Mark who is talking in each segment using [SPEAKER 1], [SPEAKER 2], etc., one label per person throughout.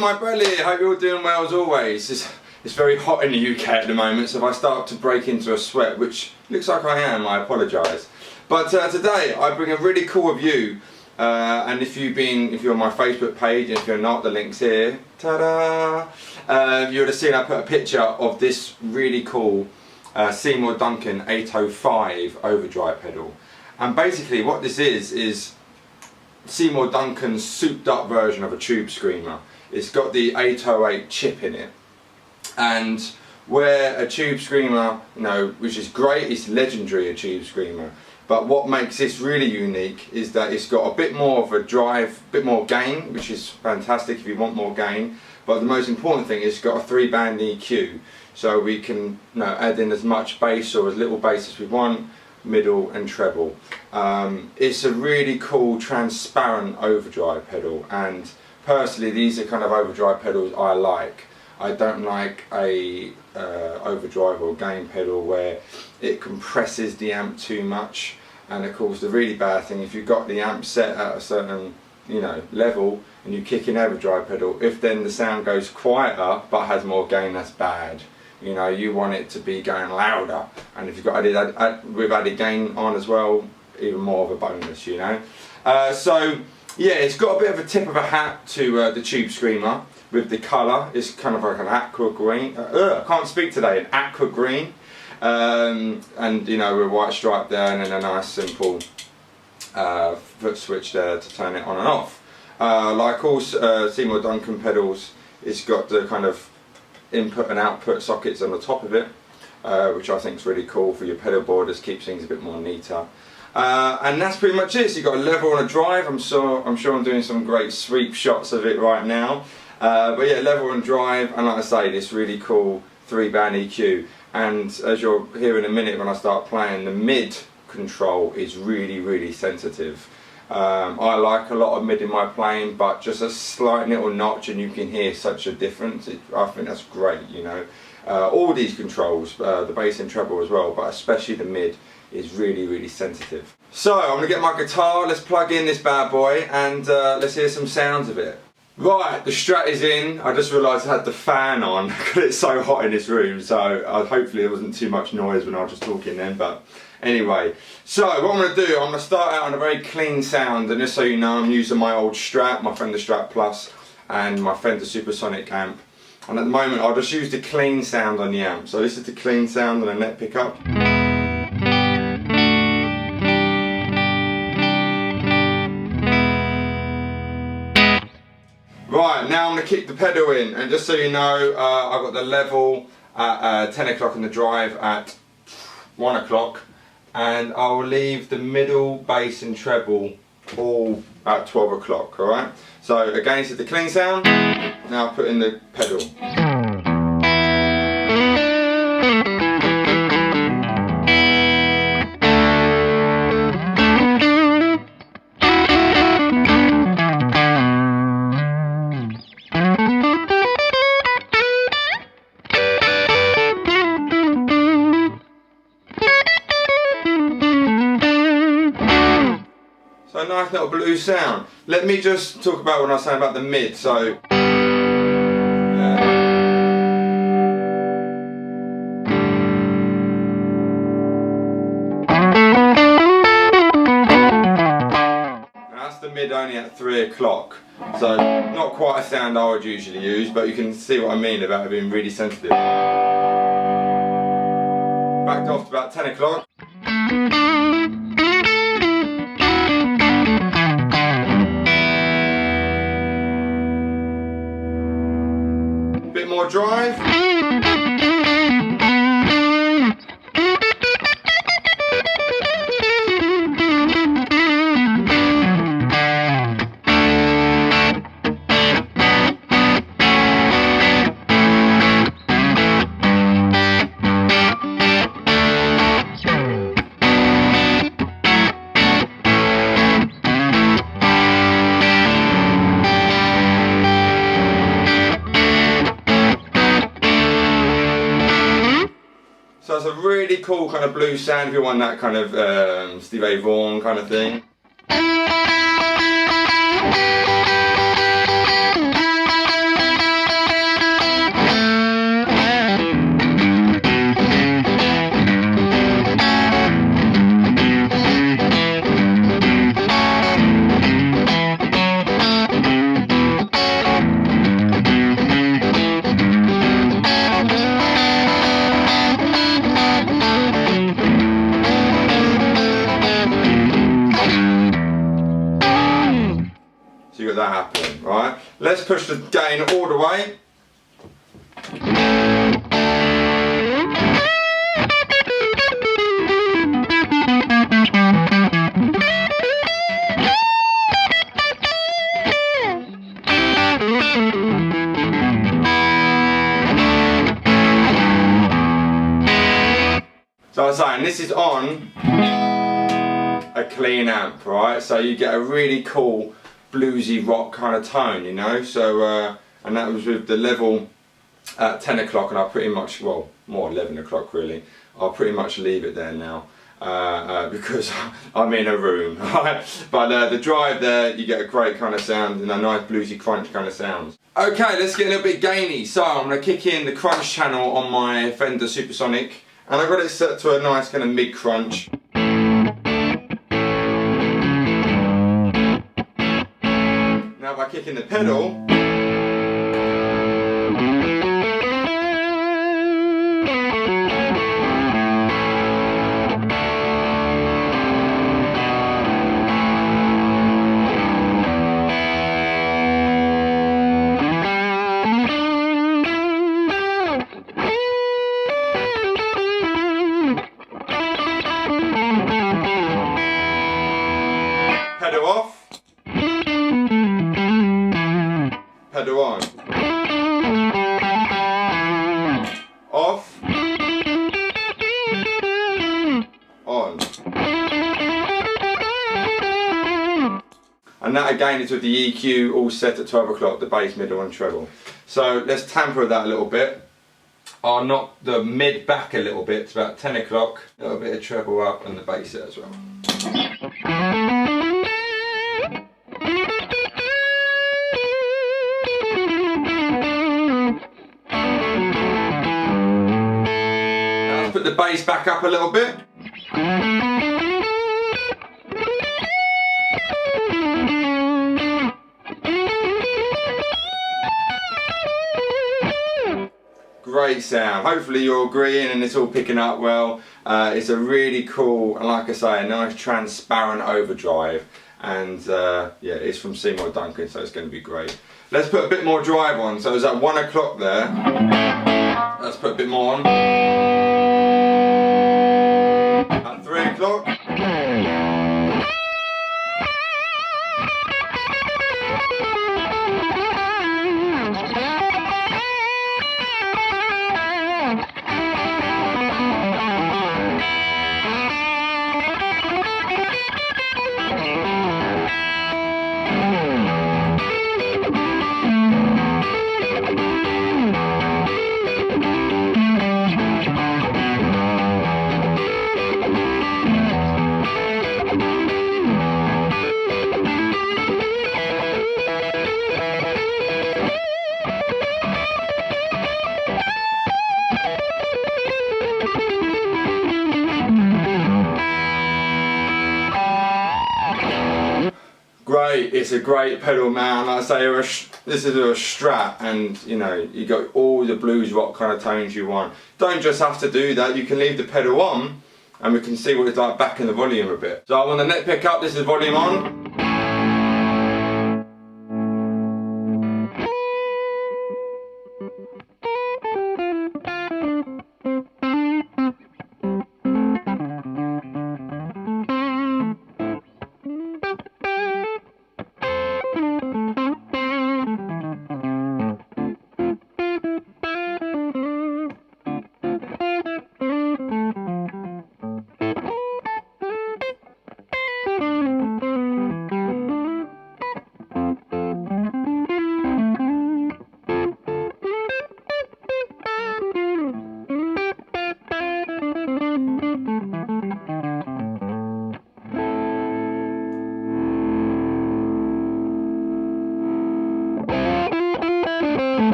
[SPEAKER 1] my belly, hope you're all doing well as always. It's very hot in the UK at the moment, so if I start to break into a sweat, which looks like I am, I apologise. But today I bring a really cool review, and if you're on my Facebook page, and if you're not, the link's here. Ta-da! You would have seen I put a picture of this really cool Seymour Duncan 805 Overdrive pedal. And basically what this is Seymour Duncan's souped up version of a tube screamer. It's got the 808 chip in it, and where a tube screamer, which is great, it's legendary, a tube screamer, but what makes this really unique is that it's got a bit more of a drive, a bit more gain, which is fantastic if you want more gain, but the most important thing is it's got a 3-band EQ, so we can add in as much bass or as little bass as we want, middle and treble. It's a really cool transparent overdrive pedal, and personally these are kind of overdrive pedals I like. I don't like a overdrive or gain pedal where it compresses the amp too much, and of course the really bad thing, if you've got the amp set at a certain level and you kick in overdrive pedal, if then the sound goes quieter but has more gain, that's bad. You want it to be going louder, and if you've got with added gain on as well, even more of a bonus, So yeah, it's got a bit of a tip of a hat to the tube screamer with the colour. It's kind of like an aqua green, I can't speak today, an aqua green, and with a white stripe there, and then a nice simple foot switch there to turn it on and off. Like all Seymour Duncan pedals, it's got the kind of input and output sockets on the top of it, which I think is really cool for your pedal board. Just keeps things a bit more neater. And that's pretty much it. So you've got a level and a drive. I'm sure I'm doing some great sweep shots of it right now. But yeah, level and drive, and like I say, this really cool 3-band EQ. And as you'll hear in a minute when I start playing, the mid control is really, really sensitive. I like a lot of mid in my playing, but just a slight little notch and you can hear such a difference. I think that's great, all these controls, the bass and treble as well, but especially the mid is really, really sensitive. So I'm going to get my guitar, let's plug in this bad boy, and let's hear some sounds of it. Right, the Strat is in. I just realised I had the fan on because it's so hot in this room, so hopefully there wasn't too much noise when I was just talking then, but anyway. So what I'm going to do, I'm going to start out on a very clean sound, and just so you know, I'm using my old Strat, my Fender Strat Plus, and my Fender Supersonic amp, and at the moment I'll just use the clean sound on the amp. So this is the clean sound on a net pickup. Right, now I'm going to kick the pedal in, and just so you know, I've got the level at 10 o'clock and the drive at 1 o'clock, and I'll leave the middle, bass and treble all at 12 o'clock, alright? So again, this is the clean sound, now I'll put in the pedal. So a nice little blue sound. Let me just talk about what I was saying about the mid. So that's the mid only at 3 o'clock. So not quite a sound I would usually use, but you can see what I mean about it being really sensitive. Backed off to about 10 o'clock. Bit more drive. So it's a really cool kind of blues sound if you want that kind of Stevie Vaughan kind of thing. with that happening, right? Let's push the gain all the way. So I was saying, this is on a clean amp, right? So you get a really cool bluesy rock kind of tone, you know? So, and that was with the level at 10 o'clock, and I pretty much, well, more 11 o'clock really. I'll pretty much leave it there now because I'm in a room, right? But the drive there, you get a great kind of sound and a nice bluesy crunch kind of sound. Okay, let's get a little bit gainy. So I'm going to kick in the crunch channel on my Fender Supersonic. And I've got it set to a nice kind of mid-crunch. Now if I kick in the pedal, pedal off, pedal on, off, on. And that again is with the EQ all set at 12 o'clock, the bass, middle and treble. So let's tamper that a little bit. I'll knock the mid back a little bit to about 10 o'clock, a little bit of treble up and the bass set as well. Put the bass back up a little bit. Great sound. Hopefully you're agreeing and it's all picking up well. It's a really cool, and like I say, a nice transparent overdrive. And yeah, it's from Seymour Duncan, so it's going to be great. Let's put a bit more drive on. So it's at 1 o'clock there. Let's put a bit more on. At 3 o'clock. Great, it's a great pedal, man. Like I say, this is a Strat, and you know, you got all the blues rock kind of tones you want. Don't just have to do that, you can leave the pedal on and we can see what it's like back in the volume a bit. So on the neck pickup, this is volume on.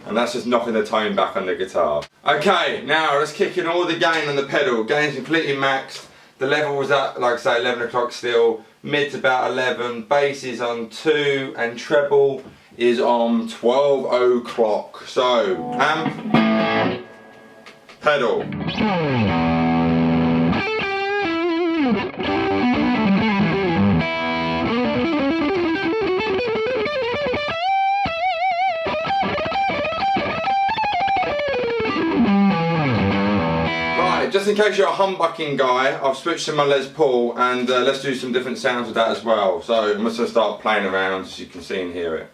[SPEAKER 1] And that's just knocking the tone back on the guitar. Okay, now let's kick in all the gain on the pedal. Gain's completely maxed. The level was at, like I say, 11 o'clock still. Mid's about 11. Bass is on 2 and treble is on 12 o'clock. So, amp, pedal. Just in case you're a humbucking guy, I've switched to my Les Paul, and let's do some different sounds with that as well. So I'm just going to start playing around so you can see and hear it.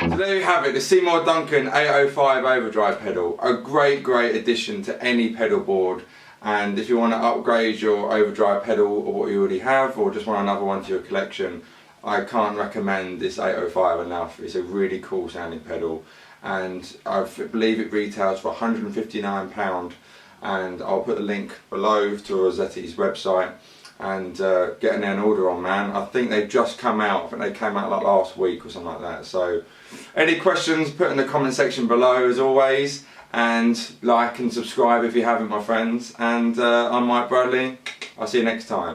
[SPEAKER 1] So there you have it, the Seymour Duncan 805 Overdrive pedal. A great addition to any pedal board, and if you want to upgrade your Overdrive pedal or what you already have, or just want another one to your collection, I can't recommend this 805 enough. It's a really cool sounding pedal, and I believe it retails for £159, and I'll put the link below to Rosetti's website, and getting an order on, man. I think they've just come out. I think they came out like last week or something like that. So any questions, put in the comment section below as always, and like and subscribe if you haven't, my friends. And I'm Mike Bradley. I'll see you next time.